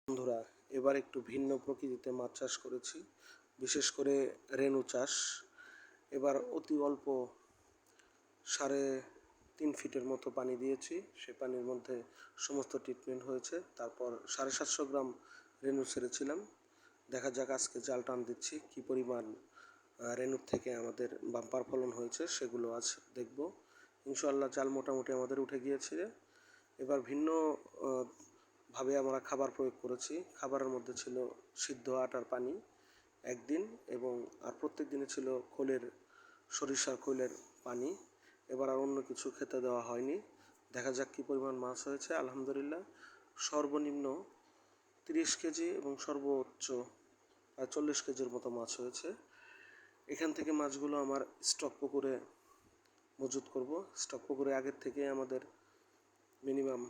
বন্ধুরা, এবার একটু ভিন্ন প্রকৃতিতে মাছ চাষ করেছি, বিশেষ করে রেনু চাষ। এবার অতি অল্প 3.5 ফিটের মতো পানি দিয়েছি। সে পানির মধ্যে সমস্ত ট্রিটমেন্ট হয়েছে। তারপর 750 গ্রাম রেনু ছেড়েছিলাম। দেখা যাক আজকে জাল টান দিচ্ছি কী পরিমাণ রেনুর থেকে আমাদের বাম্পার ফলন হয়েছে, সেগুলো আজ দেখব। ইনশাআল্লাহ জাল মোটামুটি আমাদের উঠে গিয়েছে। এবার ভিন্ন ভাবে আমরা খাবার প্রয়োগ করেছি। খাবারের মধ্যে ছিল সিদ্ধ আটার পানি একদিন, এবং আর প্রত্যেক দিনে ছিল সরিষার খৈলের পানি। এবার আর অন্য কিছু খেতে দেওয়া হয়নি। দেখা যাক কী পরিমাণ মাছ হয়েছে। আলহামদুলিল্লাহ সর্বনিম্ন 30 কেজি এবং সর্বোচ্চ প্রায় 40 কেজির মতো মাছ হয়েছে। এখান থেকে মাছগুলো আমার স্টক পুকুরে মজুত করব। স্টক পুকুরে আগের থেকে আমাদের মিনিমাম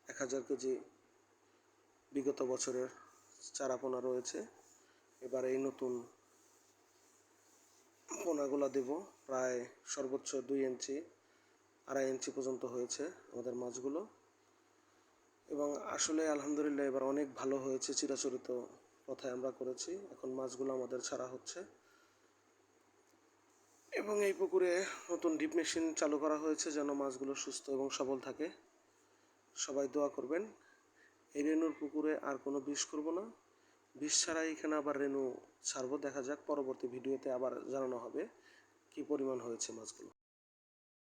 1000 কেজি বিগত বছরের চারা পোনা রয়েছে। এবার এই নতুন পোনাগুলো দেব। প্রায় সর্বোচ্চ 2 ইঞ্চি 2.5 ইঞ্চি পর্যন্ত হয়েছে আমাদের মাছগুলো, এবং আসলে আলহামদুলিল্লাহ এবার অনেক ভালো হয়েছে। চিরাচরিত কথায় আমরা করেছি। এখন মাছগুলো আমাদের ছাড়া হচ্ছে, এবং এই পুকুরে নতুন ডিপ মেশিন চালু করা হয়েছে যেন মাছগুলো সুস্থ এবং সবল থাকে। সবাই দোয়া করবেন। এই রেনুর পুকুরে আর কোনো বিষ করব না, বিষ ছাড়াই এখানে আবার রেনু ছাড়বো। দেখা যাক পরবর্তী ভিডিওতে আবার জানানো হবে কী পরিমাণ হয়েছে মাছগুলো।